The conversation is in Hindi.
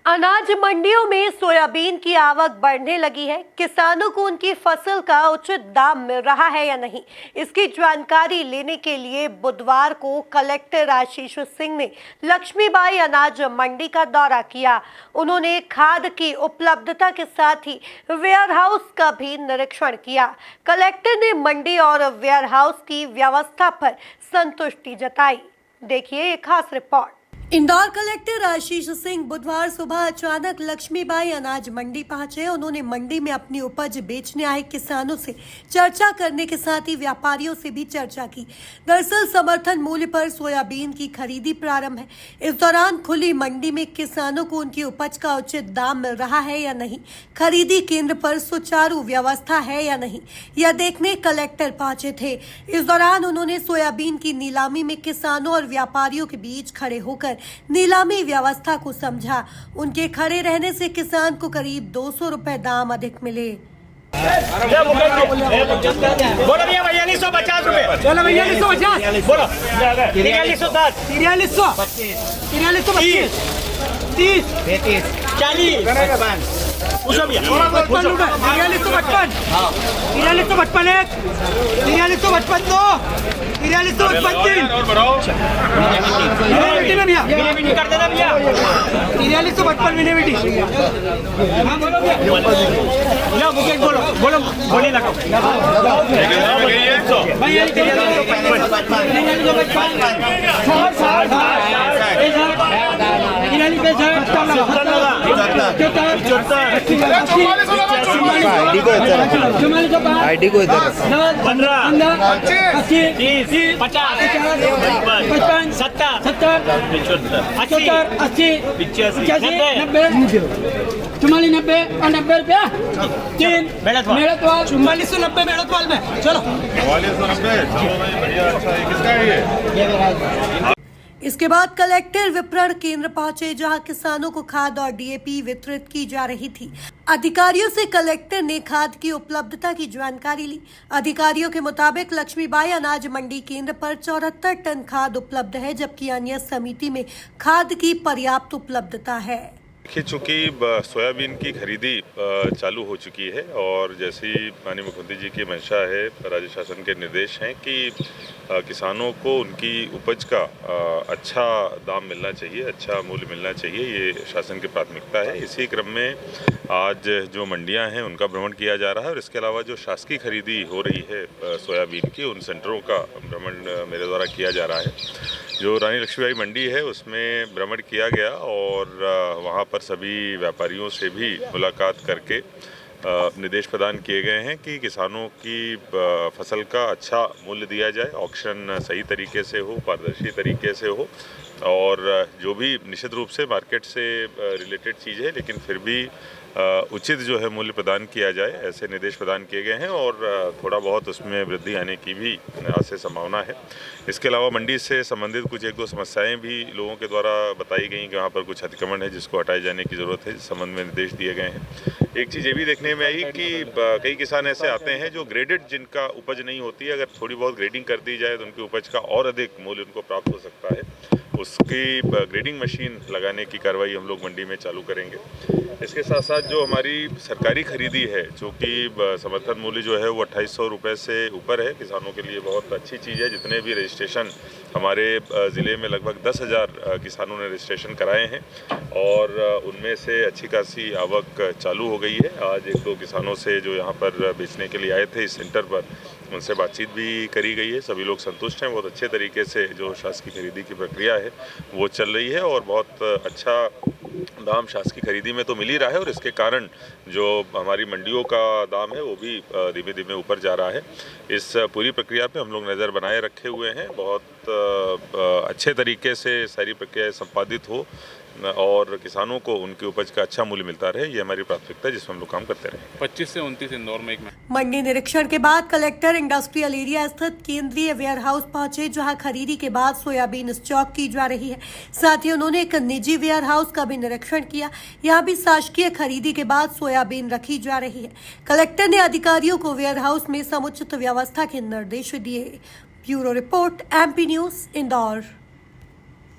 अनाज मंडियों में सोयाबीन की आवक बढ़ने लगी है। किसानों को उनकी फसल का उचित दाम मिल रहा है या नहीं, इसकी जानकारी लेने के लिए बुधवार को कलेक्टर आशीष सिंह ने लक्ष्मीबाई अनाज मंडी का दौरा किया। उन्होंने खाद की उपलब्धता के साथ ही वेयर हाउस का भी निरीक्षण किया। कलेक्टर ने मंडी और वेयर हाउस की व्यवस्था पर संतुष्टि जताई। देखिए ये खास रिपोर्ट। इंदौर कलेक्टर आशीष सिंह बुधवार सुबह अचानक लक्ष्मीबाई अनाज मंडी पहुंचे। उन्होंने मंडी में अपनी उपज बेचने आए किसानों से चर्चा करने के साथ ही व्यापारियों से भी चर्चा की। दरअसल समर्थन मूल्य पर सोयाबीन की खरीदी प्रारंभ है। इस दौरान खुली मंडी में किसानों को उनकी उपज का उचित दाम मिल रहा है या नहीं, खरीदी केंद्र पर सुचारू व्यवस्था है या नहीं, यह देखने कलेक्टर पहुंचे थे। इस दौरान उन्होंने सोयाबीन की नीलामी में किसानों और व्यापारियों के बीच खड़े होकर नीलामी व्यवस्था को समझा। उनके खड़े रहने से किसान को करीब 200 रुपए दाम अधिक मिले। बोलो भैया 4250 रुपए। चलो 4250 बोलो 4310 4325 30 33 40 55 पूछो भैया 4355 4355 एक 4355 दो 4355 और बढ़ाओ मिनिमम भैया मिनिमम कर देना भैया 4355 मिनिमम। हाँ बोलो भैया लो मुकेश बोलो बोलो बोली लगाओ भैया 4355 आईडी को इधर 15 30 30 50 55 70 80 85 90 चुम्मालीस 90 और 90 रुपया 3 मेड़तवाल। मेड़तवाल 4490 मेड़तवाल में। चलो 4490 चलो भाई बढ़िया। अच्छा है किसका है ये? इसके बाद कलेक्टर विपणन केंद्र पहुंचे, जहां किसानों को खाद और डीएपी वितरित की जा रही थी। अधिकारियों से कलेक्टर ने खाद की उपलब्धता की जानकारी ली। अधिकारियों के मुताबिक लक्ष्मीबाई अनाज मंडी केंद्र पर 74 टन खाद उपलब्ध है, जबकि अन्य समिति में खाद की पर्याप्त उपलब्धता है। देखिए चूँकि सोयाबीन की खरीदी चालू हो चुकी है और जैसी माननीय मुख्यमंत्री जी की मंशा है, राज्य शासन के निर्देश हैं कि किसानों को उनकी उपज का अच्छा दाम मिलना चाहिए, अच्छा मूल्य मिलना चाहिए, ये शासन की प्राथमिकता है। इसी क्रम में आज जो मंडियां हैं उनका भ्रमण किया जा रहा है और इसके अलावा जो शासकीय खरीदी हो रही है सोयाबीन की, उन सेंटरों का भ्रमण मेरे द्वारा किया जा रहा है। जो रानी लक्ष्मीबाई मंडी है उसमें भ्रमण किया गया और वहाँ पर सभी व्यापारियों से भी मुलाकात करके निर्देश प्रदान किए गए हैं कि किसानों की फसल का अच्छा मूल्य दिया जाए, ऑक्शन सही तरीके से हो, पारदर्शी तरीके से हो और जो भी निश्चित रूप से मार्केट से रिलेटेड चीज़ है लेकिन फिर भी उचित जो है मूल्य प्रदान किया जाए, ऐसे निर्देश प्रदान किए गए हैं और थोड़ा बहुत उसमें वृद्धि आने की भी आज से संभावना है। इसके अलावा मंडी से संबंधित कुछ एक दो समस्याएं भी लोगों के द्वारा बताई गई कि वहाँ पर कुछ अतिक्रमण है जिसको हटाए जाने की ज़रूरत है, इस संबंध में निर्देश दिए गए हैं। एक चीज़ ये भी देखने में आई कि कई किसान ऐसे आते हैं जो ग्रेडेड जिनका उपज नहीं होती है, अगर थोड़ी बहुत ग्रेडिंग कर दी जाए तो उनकी उपज का और अधिक मूल्य उनको प्राप्त हो सकता है। उसकी ग्रेडिंग मशीन लगाने की कार्रवाई हम लोग मंडी में चालू करेंगे। इसके साथ साथ जो हमारी सरकारी खरीदी है, जो कि समर्थन मूल्य जो है वो 2800 रुपये से ऊपर है, किसानों के लिए बहुत अच्छी चीज़ है। जितने भी रजिस्ट्रेशन हमारे ज़िले में लगभग 10,000 किसानों ने रजिस्ट्रेशन कराए हैं और उनमें से अच्छी खासी आवक चालू हो गई है। आज एक दो किसानों से जो यहाँ पर बेचने के लिए आए थे इस सेंटर पर, उनसे बातचीत भी करी गई है। सभी लोग संतुष्ट हैं। बहुत अच्छे तरीके से जो शासकीय खरीदी की प्रक्रिया है वो चल रही है और बहुत अच्छा दाम शासकीय खरीदी में तो मिल ही रहा है और इसके कारण जो हमारी मंडियों का दाम है वो भी धीमे धीमे ऊपर जा रहा है। इस पूरी प्रक्रिया पे हम लोग नज़र बनाए रखे हुए हैं। बहुत अच्छे तरीके से सारी प्रक्रिया संपादित हो और किसानों को उनकी उपज का अच्छा मूल्य मिलता रहे, ये हमारी प्राथमिकता है जिसमें हम लोग काम करते रहे। 25 से 29 इंदौर में एक मंडी निरीक्षण के बाद कलेक्टर इंडस्ट्रियल एरिया स्थित केंद्रीय वेयर हाउस पहुंचे, जहां खरीदी के बाद सोयाबीन स्टॉक की जा रही है। साथ ही उन्होंने एक निजी वेयर हाउस का भी निरीक्षण किया। यहां भी शासकीय खरीदी के बाद सोयाबीन रखी जा रही है। कलेक्टर ने अधिकारियों को वेयर हाउस में समुचित व्यवस्था के निर्देश दिए। Bureau report, MP news, Indore.